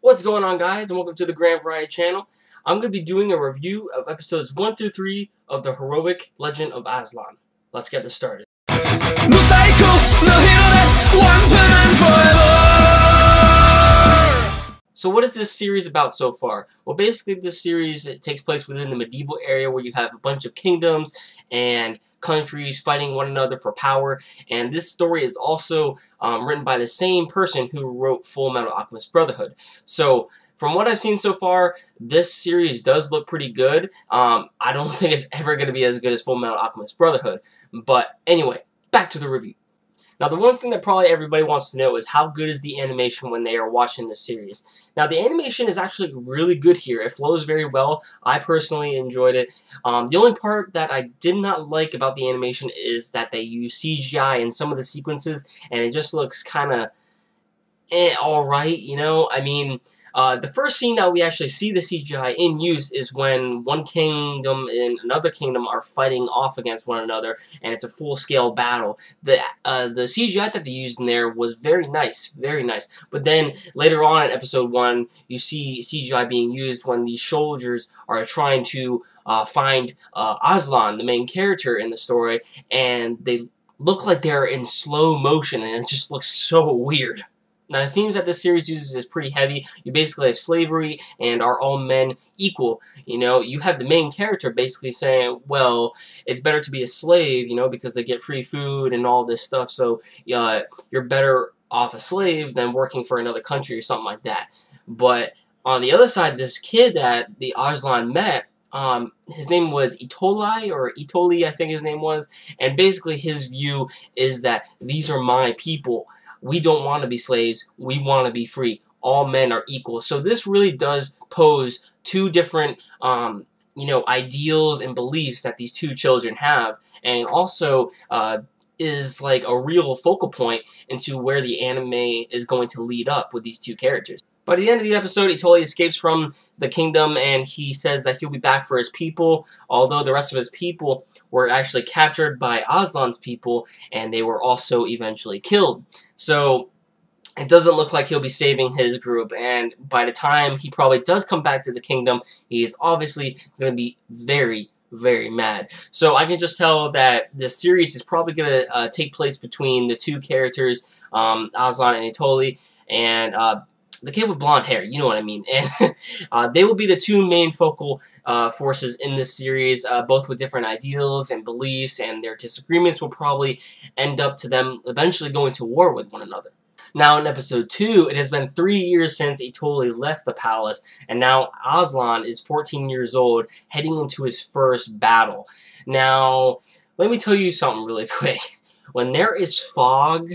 What's going on, guys, and welcome to the Grand Variety channel. I'm going to be doing a review of episodes 1 through 3 of the heroic legend of Arslan. Let's get this started. So what is this series about so far? Well, basically this series, it takes place within the medieval area where you have a bunch of kingdoms and countries fighting one another for power. And this story is also written by the same person who wrote Full Metal Alchemist Brotherhood. So from what I've seen so far, this series does look pretty good. I don't think it's ever going to be as good as Full Metal Alchemist Brotherhood. But anyway, back to the review. Now, the one thing that probably everybody wants to know is how good is the animation when they are watching this series. Now, the animation is actually really good here. It flows very well. I personally enjoyed it. The only part that I did not like about the animation is that they use CGI in some of the sequences, and it just looks kind of alright, you know? I mean, the first scene that we actually see the CGI in use is when one kingdom and another kingdom are fighting off against one another, and it's a full-scale battle. The CGI that they used in there was very nice, very nice. But then later on in episode 1, you see CGI being used when these soldiers are trying to find Arslan, the main character in the story, and they look like they're in slow motion, and it just looks so weird. Now, the themes that this series uses is pretty heavy. You basically have slavery and are all men equal. You know, you have the main character basically saying, well, it's better to be a slave, you know, because they get free food and all this stuff. So you're better off a slave than working for another country or something like that. But on the other side, this kid that the Arslan met, his name was Itoli, I think his name was. And basically his view is that these are my people. We don't want to be slaves. We want to be free. All men are equal. So this really does pose two different, you know, ideals and beliefs that these two children have, and also is like a real focal point into where the anime is going to lead up with these two characters. But at the end of the episode, Itoli escapes from the kingdom, and he says that he'll be back for his people, although the rest of his people were actually captured by Arslan's people, and they were also eventually killed. So it doesn't look like he'll be saving his group, and by the time he probably does come back to the kingdom, he is obviously going to be very, very mad. So I can just tell that this series is probably going to take place between the two characters, Arslan and Itoli, and the kid with blonde hair, you know what I mean. And they will be the two main focal forces in this series, both with different ideals and beliefs, and their disagreements will probably end up to them eventually going to war with one another. Now, in episode 2, it has been 3 years since Itoli left the palace, and now Arslan is 14 years old, heading into his first battle. Now, let me tell you something really quick. When there is fog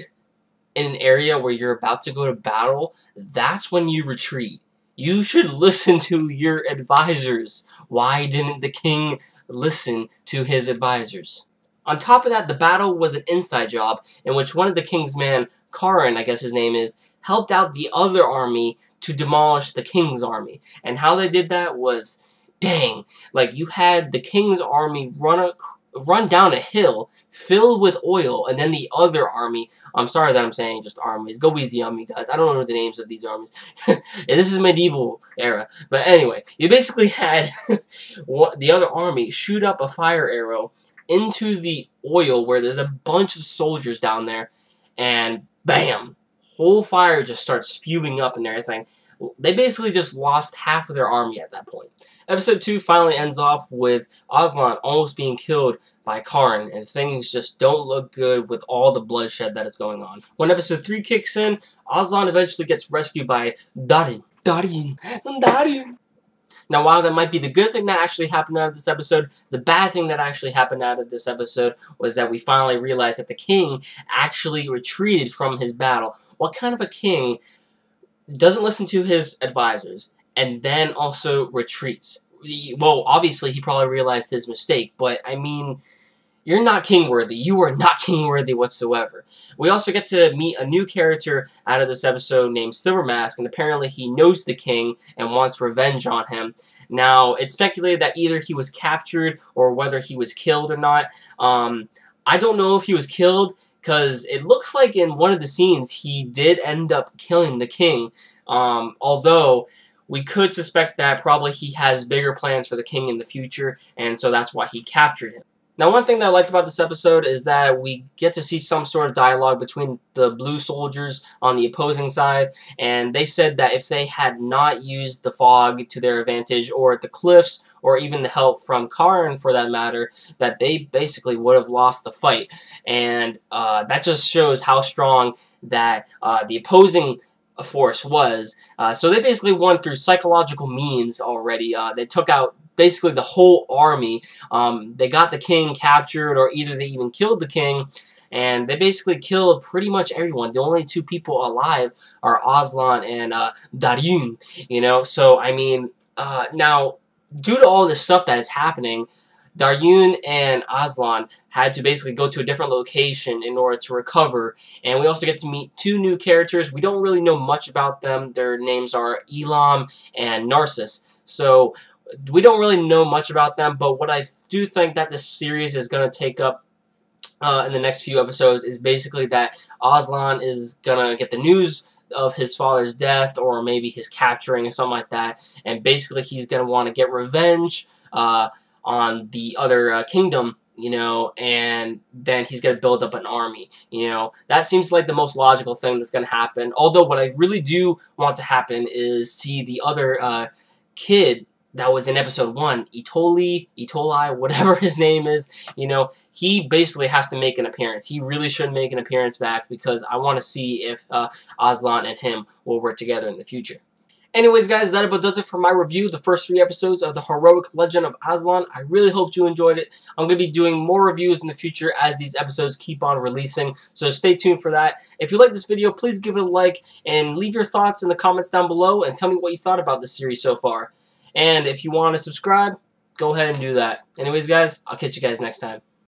in an area where you're about to go to battle, that's when you retreat. You should listen to your advisors. Why didn't the king listen to his advisors? On top of that, the battle was an inside job in which one of the king's men, Karin, I guess his name is, helped out the other army to demolish the king's army. And how they did that was, dang, like you had the king's army run down a hill filled with oil, and then the other army, I'm sorry that I'm saying just armies, go easy on me, guys, I don't know the names of these armies. This is medieval era, but anyway, you basically had the other army shoot up a fire arrow into the oil where there's a bunch of soldiers down there, and bam, whole fire just starts spewing up and everything. They basically just lost half of their army at that point. Episode 2 finally ends off with Arslan almost being killed by Karin, and things just don't look good with all the bloodshed that is going on. When episode 3 kicks in, Arslan eventually gets rescued by Darin. Now, while that might be the good thing that actually happened out of this episode, the bad thing that actually happened out of this episode was that we finally realized that the king actually retreated from his battle. What kind of a king doesn't listen to his advisors and then also retreats? Well, obviously he probably realized his mistake, but I mean, you're not king-worthy. You are not king-worthy whatsoever. We also get to meet a new character out of this episode named Silvermask, and apparently he knows the king and wants revenge on him. Now, it's speculated that either he was captured or whether he was killed or not. I don't know if he was killed, because it looks like in one of the scenes he did end up killing the king. Although we could suspect that probably he has bigger plans for the king in the future, and so that's why he captured him. Now, one thing that I liked about this episode is that we get to see some sort of dialogue between the blue soldiers on the opposing side, and they said that if they had not used the fog to their advantage, or the cliffs, or even the help from Karn for that matter, that they basically would have lost the fight. And that just shows how strong that the opposing force was. So they basically won through psychological means already. They took out basically the whole army. They got the king captured, or either they even killed the king, and they basically killed pretty much everyone. The only two people alive are Arslan and Daryun, you know. So I mean, now due to all this stuff that is happening, Daryun and Arslan had to basically go to a different location in order to recover. And we also get to meet two new characters. We don't really know much about them. Their names are Elam and Narcissus. So we don't really know much about them, but what I do think that this series is going to take up in the next few episodes is basically that Arslan is going to get the news of his father's death, or maybe his capturing or something like that, and basically he's going to want to get revenge on the other kingdom, you know, and then he's going to build up an army, you know. That seems like the most logical thing that's going to happen, although what I really do want to happen is see the other kid that was in episode 1, Itoli, whatever his name is, you know, he basically has to make an appearance. He really should make an appearance back, because I want to see if Arslan and him will work together in the future. Anyways, guys, that about does it for my review, the first 3 episodes of the heroic legend of Arslan. I really hope you enjoyed it. I'm going to be doing more reviews in the future as these episodes keep on releasing, so stay tuned for that. If you like this video, please give it a like, and leave your thoughts in the comments down below, and tell me what you thought about the series so far. And if you want to subscribe, go ahead and do that. Anyways, guys, I'll catch you guys next time.